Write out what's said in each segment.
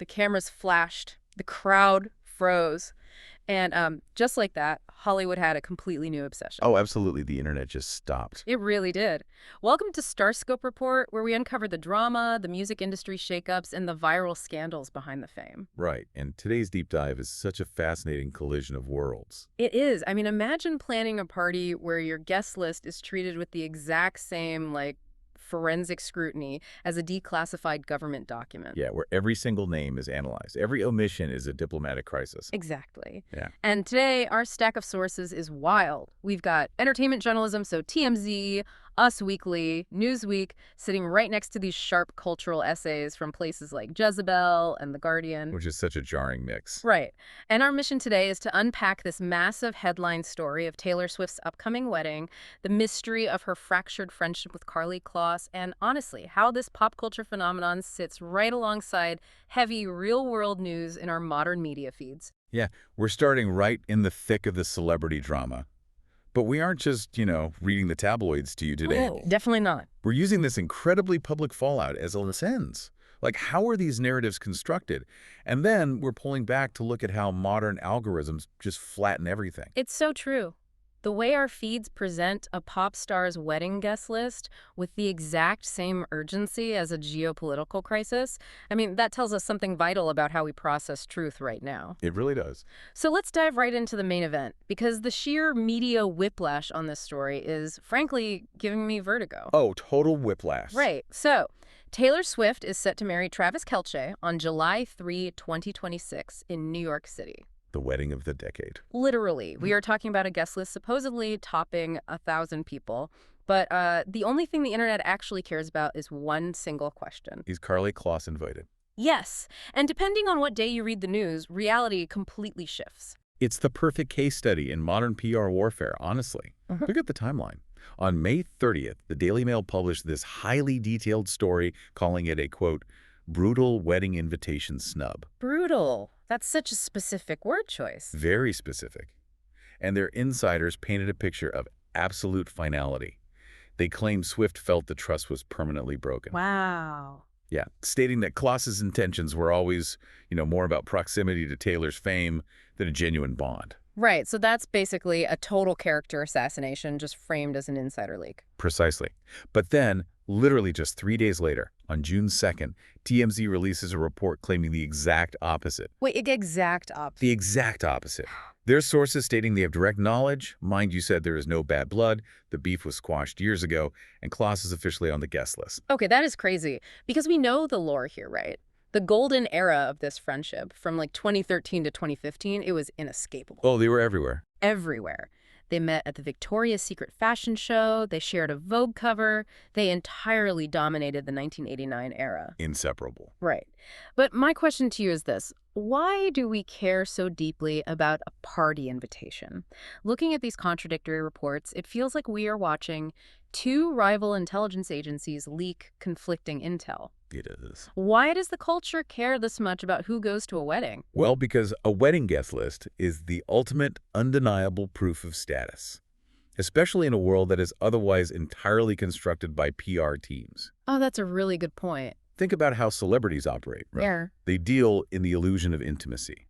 the cameras flashed, the crowd froze, and just like that, Hollywood had a completely new obsession. Oh, absolutely. The internet just stopped. It really did. Welcome to StarScope Report, where we uncover the drama, the music industry shakeups, and the viral scandals behind the fame. Right. And today's deep dive is such a fascinating collision of worlds. It is. I mean, imagine planning a party where your guest list is treated with the exact same, forensic scrutiny as a declassified government document. Yeah, where every single name is analyzed. Every omission is a diplomatic crisis. Exactly. Yeah. And today, our stack of sources is wild. We've got entertainment journalism, so TMZ, Us Weekly, Newsweek, sitting right next to these sharp cultural essays from places like Jezebel and The Guardian. Which is such a jarring mix. Right. And our mission today is to unpack this massive headline story of Taylor Swift's upcoming wedding, the mystery of her fractured friendship with Karlie Kloss, and honestly, how this pop culture phenomenon sits right alongside heavy real-world news in our modern media feeds. Yeah, we're starting right in the thick of the celebrity drama. But we aren't just, reading the tabloids to you today. Oh, definitely not. We're using this incredibly public fallout as a lens. Like, how are these narratives constructed? And then we're pulling back to look at how modern algorithms just flatten everything. It's so true. The way our feeds present a pop star's wedding guest list with the exact same urgency as a geopolitical crisis, I mean, that tells us something vital about how we process truth right now. It really does. So let's dive right into the main event, because the sheer media whiplash on this story is, frankly, giving me vertigo. Oh, total whiplash. Right. So Taylor Swift is set to marry Travis Kelce on July 3, 2026 in New York City. The wedding of the decade. Literally. We are talking about a guest list supposedly topping 1,000 people. But the only thing the internet actually cares about is one single question. Is Karlie Kloss invited? Yes. And depending on what day you read the news, reality completely shifts. It's the perfect case study in modern PR warfare, honestly. Look at the timeline. On May 30th, the Daily Mail published this highly detailed story calling it a, quote, brutal wedding invitation snub. Brutal. That's such a specific word choice. Very specific. And their insiders painted a picture of absolute finality. They claimed Swift felt the trust was permanently broken. Wow. Yeah, stating that Kloss's intentions were always, more about proximity to Taylor's fame than a genuine bond. Right, so that's basically a total character assassination just framed as an insider leak. Precisely. But then, literally just 3 days later, on June 2nd, TMZ releases a report claiming the exact opposite. Wait, exact opposite? The exact opposite. Their sources stating they have direct knowledge. Mind you said there is no bad blood. The beef was squashed years ago, and Kloss is officially on the guest list. Okay, that is crazy. Because we know the lore here, right? The golden era of this friendship, from 2013 to 2015, it was inescapable. Oh, they were everywhere. Everywhere. They met at the Victoria's Secret fashion show. They shared a Vogue cover. They entirely dominated the 1989 era. Inseparable. Right. But my question to you is this. Why do we care so deeply about a party invitation? Looking at these contradictory reports, it feels like we are watching two rival intelligence agencies leak conflicting intel. It is. Why does the culture care this much about who goes to a wedding? Well, because a wedding guest list is the ultimate undeniable proof of status, especially in a world that is otherwise entirely constructed by PR teams. Oh, that's a really good point. Think about how celebrities operate. Right? Yeah. They deal in the illusion of intimacy.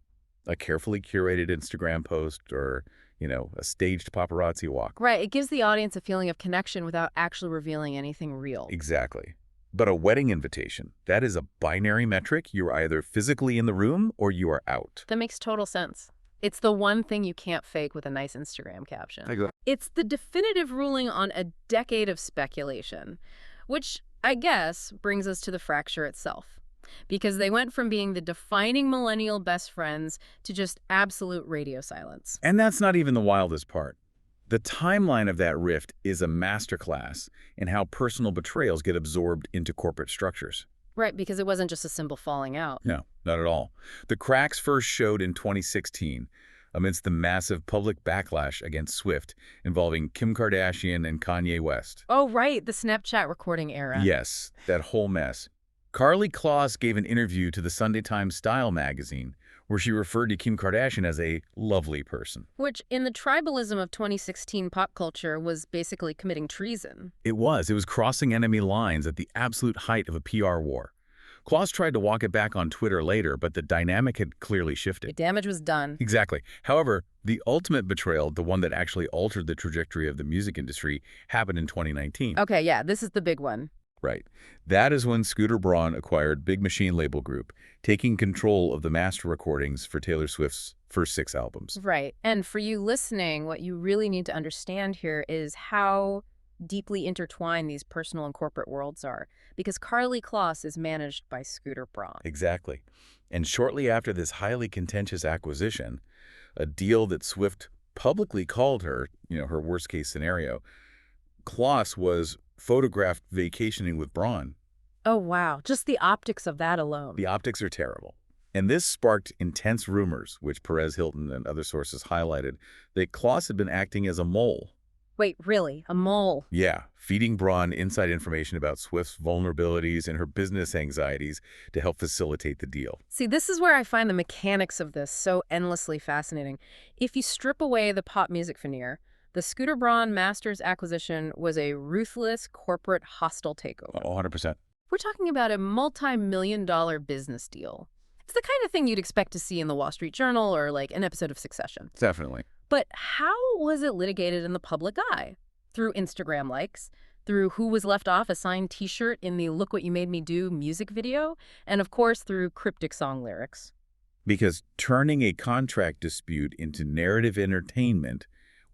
A carefully curated Instagram post or, a staged paparazzi walk. Right. It gives the audience a feeling of connection without actually revealing anything real. Exactly. But a wedding invitation, that is a binary metric. You're either physically in the room or you are out. That makes total sense. It's the one thing you can't fake with a nice Instagram caption. Exactly. It's the definitive ruling on a decade of speculation, which I guess brings us to the fracture itself. Because they went from being the defining millennial best friends to just absolute radio silence. And that's not even the wildest part. The timeline of that rift is a masterclass in how personal betrayals get absorbed into corporate structures. Right, because it wasn't just a simple falling out. No, not at all. The cracks first showed in 2016 amidst the massive public backlash against Swift involving Kim Kardashian and Kanye West. Oh, right, the Snapchat recording era. Yes, that whole mess. Karlie Kloss gave an interview to the Sunday Times Style magazine where she referred to Kim Kardashian as a lovely person. Which, in the tribalism of 2016 pop culture, was basically committing treason. It was crossing enemy lines at the absolute height of a PR war. Kloss tried to walk it back on Twitter later, but the dynamic had clearly The shifted. damage was done. Exactly. However, the ultimate betrayal, the one that actually altered the trajectory of the music industry, happened in 2019. Okay, yeah, this is the big one. Right. That is when Scooter Braun acquired Big Machine Label Group, taking control of the master recordings for Taylor Swift's first 6 albums. Right. And for you listening, what you really need to understand here is how deeply intertwined these personal and corporate worlds are. Because Karlie Kloss is managed by Scooter Braun. Exactly. And shortly after this highly contentious acquisition, a deal that Swift publicly called her, her worst-case scenario, Kloss was photographed vacationing with Braun. Oh, wow. Just the optics of that alone. The optics are terrible. And this sparked intense rumors, which Perez Hilton and other sources highlighted, that Kloss had been acting as a mole. Wait, really? A mole? Yeah, feeding Braun inside information about Swift's vulnerabilities and her business anxieties to help facilitate the deal. See, this is where I find the mechanics of this so endlessly fascinating. If you strip away the pop music veneer, the Scooter Braun Masters acquisition was a ruthless, corporate, hostile takeover. Oh, 100%. We're talking about a multi-million-dollar business deal. It's the kind of thing you'd expect to see in the Wall Street Journal or like an episode of Succession. Definitely. But how was it litigated in the public eye? Through Instagram likes, through who was left off a signed T-shirt in the Look What You Made Me Do music video, and of course through cryptic song lyrics. Because turning a contract dispute into narrative entertainment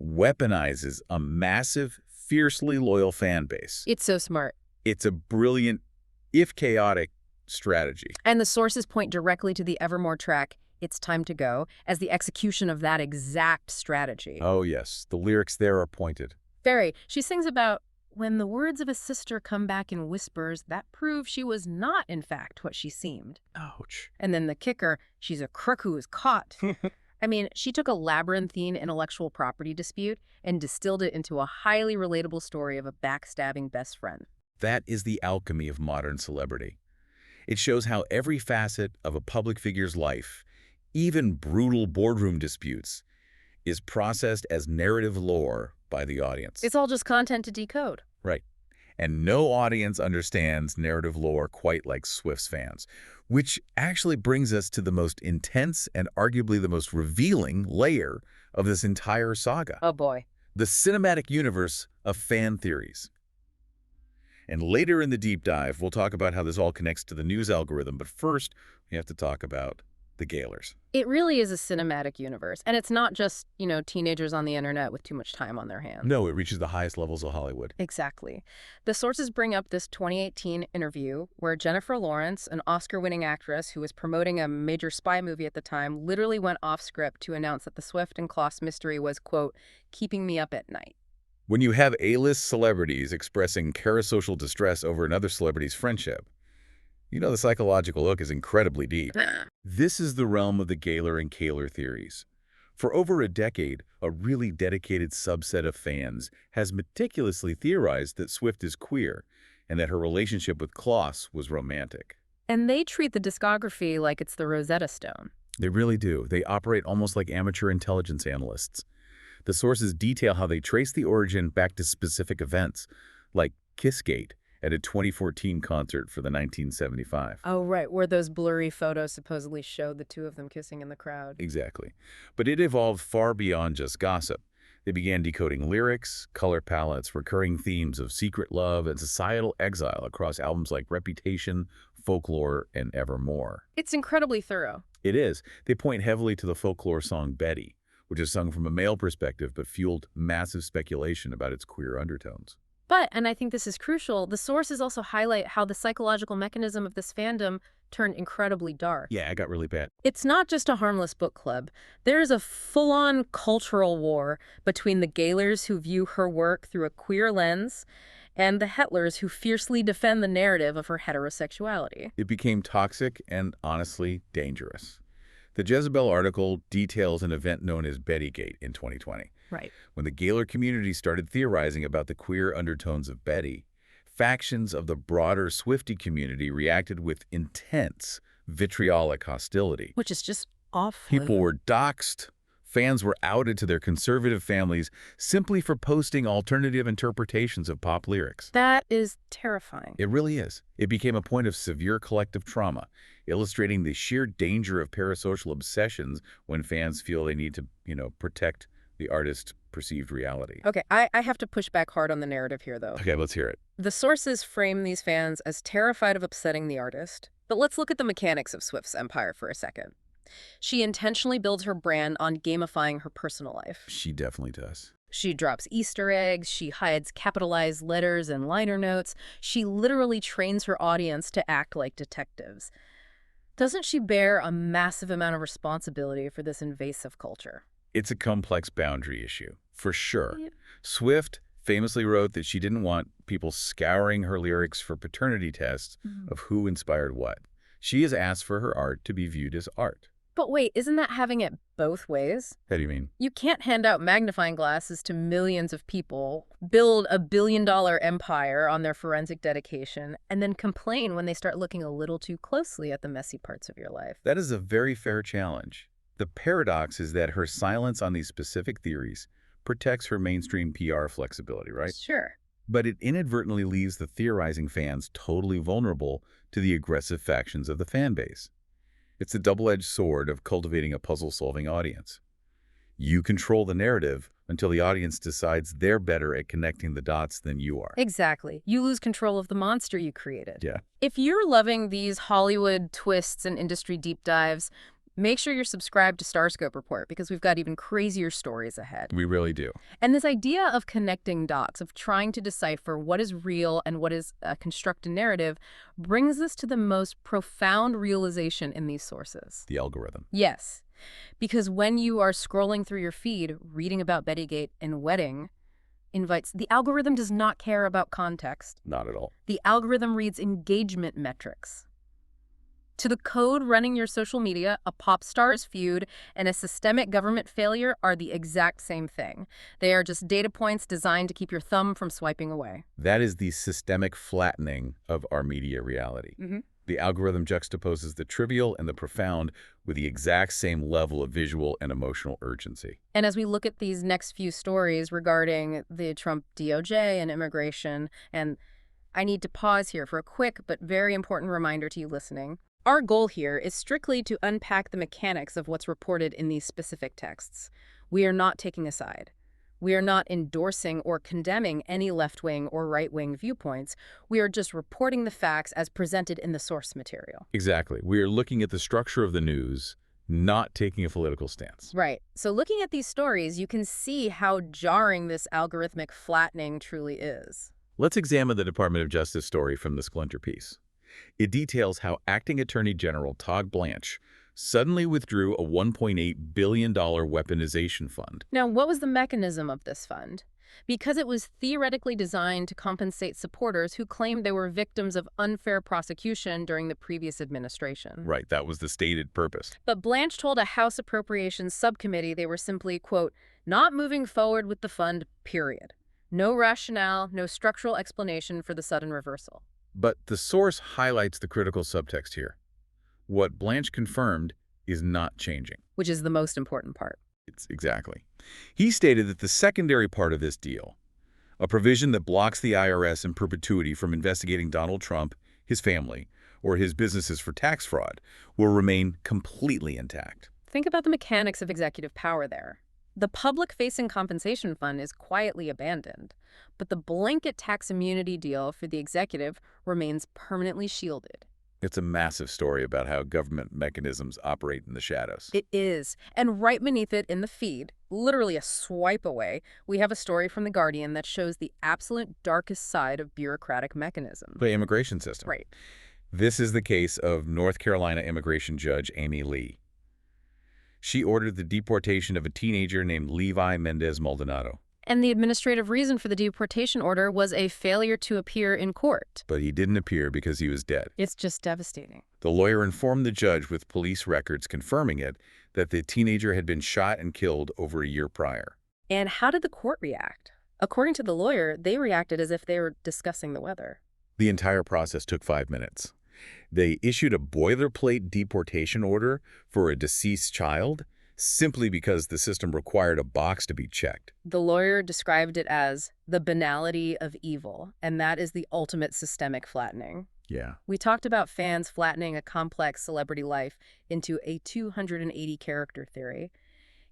weaponizes a massive, fiercely loyal fan base. It's so smart. It's a brilliant, if chaotic, strategy. And the sources point directly to the Evermore track, It's Time to Go, as the execution of that exact strategy. Oh, yes. The lyrics there are pointed. Very. She sings about, when the words of a sister come back in whispers, that prove she was not, in fact, what she seemed. Ouch. And then the kicker, she's a crook who is caught. I mean, she took a labyrinthine intellectual property dispute and distilled it into a highly relatable story of a backstabbing best friend. That is the alchemy of modern celebrity. It shows how every facet of a public figure's life, even brutal boardroom disputes, is processed as narrative lore by the audience. It's all just content to decode. Right. And no audience understands narrative lore quite like Swift's fans, which actually brings us to the most intense and arguably the most revealing layer of this entire saga. Oh boy. The cinematic universe of fan theories. And later in the deep dive, we'll talk about how this all connects to the news algorithm. But first, we have to talk about the Gaylors. It really is a cinematic universe. And it's not just, teenagers on the internet with too much time on their hands. No, it reaches the highest levels of Hollywood. Exactly. The sources bring up this 2018 interview where Jennifer Lawrence, an Oscar-winning actress who was promoting a major spy movie at the time, literally went off script to announce that the Swift and Kloss mystery was, quote, keeping me up at night. When you have A-list celebrities expressing parasocial distress over another celebrity's friendship, the psychological hook is incredibly deep. This is the realm of the Gaylor and Kaylor theories. For over a decade, a really dedicated subset of fans has meticulously theorized that Swift is queer and that her relationship with Kloss was romantic. And they treat the discography like it's the Rosetta Stone. They really do. They operate almost like amateur intelligence analysts. The sources detail how they trace the origin back to specific events, like Kissgate at a 2014 concert for the 1975. Oh, right, where those blurry photos supposedly showed the two of them kissing in the crowd. Exactly. But it evolved far beyond just gossip. They began decoding lyrics, color palettes, recurring themes of secret love, and societal exile across albums like Reputation, Folklore, and Evermore. It's incredibly thorough. It is. They point heavily to the folklore song Betty, which is sung from a male perspective but fueled massive speculation about its queer undertones. But, and I think this is crucial, the sources also highlight how the psychological mechanism of this fandom turned incredibly dark. Yeah, it got really bad. It's not just a harmless book club. There's a full-on cultural war between the Gaylors who view her work through a queer lens and the Hetlers who fiercely defend the narrative of her heterosexuality. It became toxic and, honestly, dangerous. The Jezebel article details an event known as Bettygate in 2020. Right. When the Gaylor community started theorizing about the queer undertones of Betty, factions of the broader Swiftie community reacted with intense, vitriolic hostility. Which is just awful. People were doxxed, Fans were outed to their conservative families simply for posting alternative interpretations of pop lyrics. That is terrifying. It really is. It became a point of severe collective trauma, illustrating the sheer danger of parasocial obsessions when fans feel they need to, protect the artist's perceived reality. Okay, I have to push back hard on the narrative here, though. Okay, let's hear it. The sources frame these fans as terrified of upsetting the artist. But let's look at the mechanics of Swift's empire for a second. She intentionally builds her brand on gamifying her personal life. She definitely does. She drops Easter eggs, she hides capitalized letters and liner notes. She literally trains her audience to act like detectives. Doesn't she bear a massive amount of responsibility for this invasive culture? It's a complex boundary issue, for sure. Yep. Swift famously wrote that she didn't want people scouring her lyrics for paternity tests of who inspired what. She has asked for her art to be viewed as art. But wait, isn't that having it both ways? How do you mean? You can't hand out magnifying glasses to millions of people, build a billion-dollar empire on their forensic dedication, and then complain when they start looking a little too closely at the messy parts of your life. That is a very fair challenge. The paradox is that her silence on these specific theories protects her mainstream PR flexibility, right? Sure. But it inadvertently leaves the theorizing fans totally vulnerable to the aggressive factions of the fan base. It's a double-edged sword of cultivating a puzzle-solving audience. You control the narrative until the audience decides they're better at connecting the dots than you are. Exactly. You lose control of the monster you created. Yeah. If you're loving these Hollywood twists and industry deep dives, make sure you're subscribed to StarScope Report because we've got even crazier stories ahead. We really do. And this idea of connecting dots, of trying to decipher what is real and what is a constructed narrative, brings us to the most profound realization in these sources. The algorithm. Yes, because when you are scrolling through your feed, reading about Bettygate and wedding invites, the algorithm does not care about context. Not at all. The algorithm reads engagement metrics. To the code running your social media, a pop star's feud and a systemic government failure are the exact same thing. They are just data points designed to keep your thumb from swiping away. That is the systemic flattening of our media reality. The algorithm juxtaposes the trivial and the profound with the exact same level of visual and emotional urgency. And as we look at these next few stories regarding the Trump DOJ and immigration, and I need to pause here for a quick but very important reminder to you listening. Our goal here is strictly to unpack the mechanics of what's reported in these specific texts. We are not taking a side. We are not endorsing or condemning any left-wing or right-wing viewpoints. We are just reporting the facts as presented in the source material. Exactly. We are looking at the structure of the news, not taking a political stance. Right. So looking at these stories, you can see how jarring this algorithmic flattening truly is. Let's examine the Department of Justice story from the Splinter piece. It details how Acting Attorney General Todd Blanche suddenly withdrew a $1.8 billion weaponization fund. Now, what was the mechanism of this fund? Because it was theoretically designed to compensate supporters who claimed they were victims of unfair prosecution during the previous administration. Right, that was the stated purpose. But Blanche told a House Appropriations Subcommittee they were simply, quote, not moving forward with the fund, period. No rationale, no structural explanation for the sudden reversal. But the source highlights the critical subtext here. What Blanche confirmed is not changing. Which is the most important part. Exactly. He stated that the secondary part of this deal, a provision that blocks the IRS in perpetuity from investigating Donald Trump, his family, or his businesses for tax fraud, will remain completely intact. Think about the mechanics of executive power there. The public-facing compensation fund is quietly abandoned, but the blanket tax immunity deal for the executive remains permanently shielded. It's a massive story about how government mechanisms operate in the shadows. It is. And right beneath it in the feed, literally a swipe away, we have a story from The Guardian that shows the absolute darkest side of bureaucratic mechanism. The immigration system. Right. This is the case of North Carolina immigration judge Amy Lee. She ordered the deportation of a teenager named Levi Mendez Maldonado. And the administrative reason for the deportation order was a failure to appear in court. But he didn't appear because he was dead. It's just devastating. The lawyer informed the judge with police records confirming it that the teenager had been shot and killed over a year prior. And how did the court react? According to the lawyer, they reacted as if they were discussing the weather. The entire process took 5 minutes. They issued a boilerplate deportation order for a deceased child, simply because the system required a box to be checked. The lawyer described it as the banality of evil, and that is the ultimate systemic flattening. Yeah. We talked about fans flattening a complex celebrity life into a 280-character theory.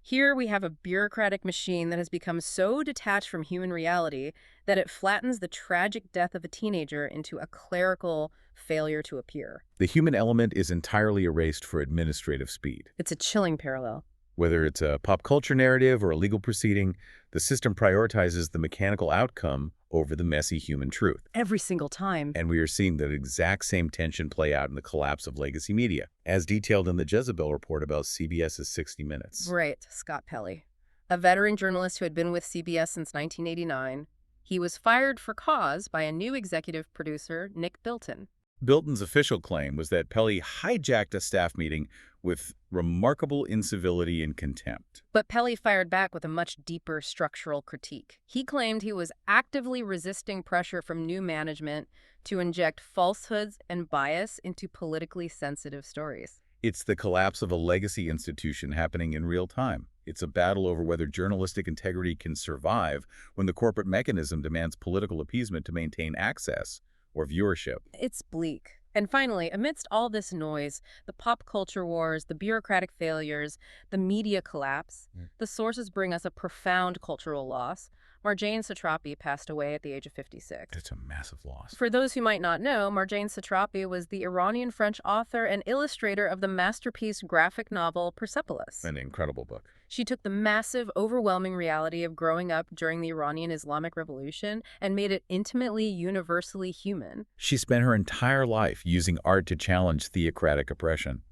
Here we have a bureaucratic machine that has become so detached from human reality that it flattens the tragic death of a teenager into a clerical failure to appear. The human element is entirely erased for administrative speed. It's a chilling parallel. Whether it's a pop culture narrative or a legal proceeding, the system prioritizes the mechanical outcome over the messy human truth. Every single time. And we are seeing that exact same tension play out in the collapse of legacy media, as detailed in the Jezebel report about CBS's 60 Minutes. Right, Scott Pelley, a veteran journalist who had been with CBS since 1989. He was fired for cause by a new executive producer, Nick Bilton. Bilton's official claim was that Pelley hijacked a staff meeting with remarkable incivility and contempt. But Pelley fired back with a much deeper structural critique. He claimed he was actively resisting pressure from new management to inject falsehoods and bias into politically sensitive stories. It's the collapse of a legacy institution happening in real time. It's a battle over whether journalistic integrity can survive when the corporate mechanism demands political appeasement to maintain access or viewership. It's bleak. And finally, amidst all this noise, the pop culture wars, the bureaucratic failures, the media collapse, the sources bring us a profound cultural loss. Marjane Satrapi passed away at the age of 56. It's a massive loss. For those who might not know, Marjane Satrapi was the Iranian-French author and illustrator of the masterpiece graphic novel Persepolis. An incredible book. She took the massive, overwhelming reality of growing up during the Iranian Islamic Revolution and made it intimately, universally human. She spent her entire life using art to challenge theocratic oppression.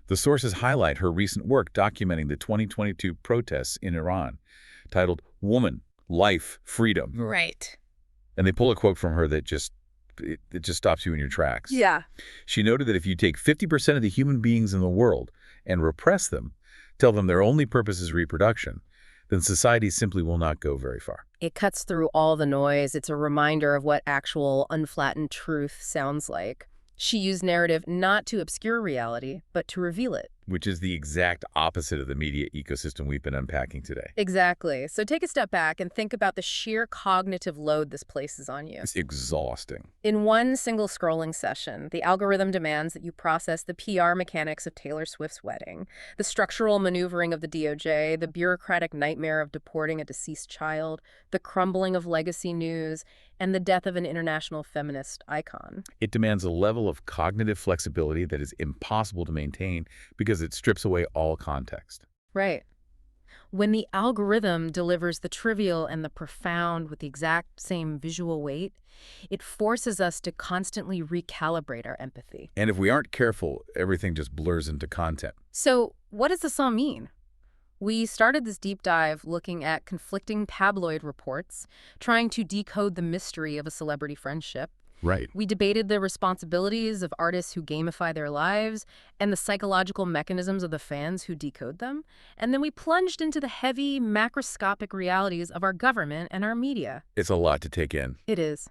The sources highlight her recent work documenting the 2022 protests in Iran, titled Woman, Life, Freedom. Right. And they pull a quote from her that just stops you in your tracks. Yeah. She noted that if you take 50% of the human beings in the world and repress them, tell them their only purpose is reproduction, then society simply will not go very far. It cuts through all the noise. It's a reminder of what actual unflattened truth sounds like. She used narrative not to obscure reality, but to reveal it. Which is the exact opposite of the media ecosystem we've been unpacking today. Exactly. So take a step back and think about the sheer cognitive load this places on you. It's exhausting. In one single scrolling session, the algorithm demands that you process the PR mechanics of Taylor Swift's wedding, the structural maneuvering of the DOJ, the bureaucratic nightmare of deporting a deceased child, the crumbling of legacy news, and the death of an international feminist icon. It demands a level of cognitive flexibility that is impossible to maintain because it strips away all context. Right. When the algorithm delivers the trivial and the profound with the exact same visual weight, it forces us to constantly recalibrate our empathy. And if we aren't careful, everything just blurs into content. So what does this all mean? We started this deep dive looking at conflicting tabloid reports, trying to decode the mystery of a celebrity friendship. Right. We debated the responsibilities of artists who gamify their lives and the psychological mechanisms of the fans who decode them. And then we plunged into the heavy, macroscopic realities of our government and our media. It's a lot to take in. It is.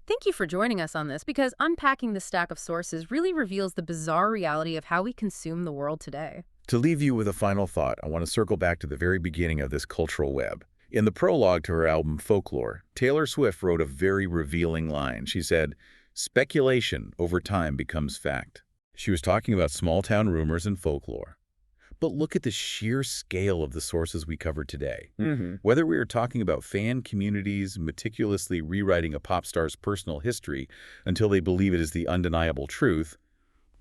Thank you for joining us on this, because unpacking this stack of sources really reveals the bizarre reality of how we consume the world today. To leave you with a final thought, I want to circle back to the very beginning of this cultural web. In the prologue to her album Folklore, Taylor Swift wrote a very revealing line. She said, "Speculation over time becomes fact." She was talking about small-town rumors and folklore. But look at the sheer scale of the sources we covered today. Whether we are talking about fan communities meticulously rewriting a pop star's personal history until they believe it is the undeniable truth,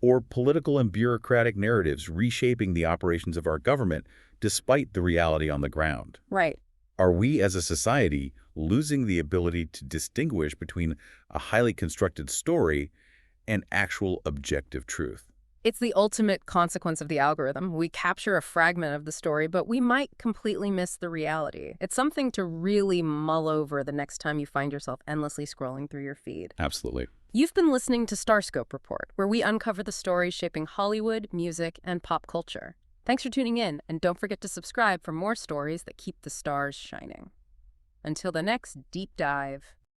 or political and bureaucratic narratives reshaping the operations of our government despite the reality on the ground. Right. Are we as a society losing the ability to distinguish between a highly constructed story and actual objective truth? It's the ultimate consequence of the algorithm. We capture a fragment of the story, but we might completely miss the reality. It's something to really mull over the next time you find yourself endlessly scrolling through your feed. Absolutely. You've been listening to StarScope Report, where we uncover the stories shaping Hollywood, music, and pop culture. Thanks for tuning in, and don't forget to subscribe for more stories that keep the stars shining. Until the next deep dive.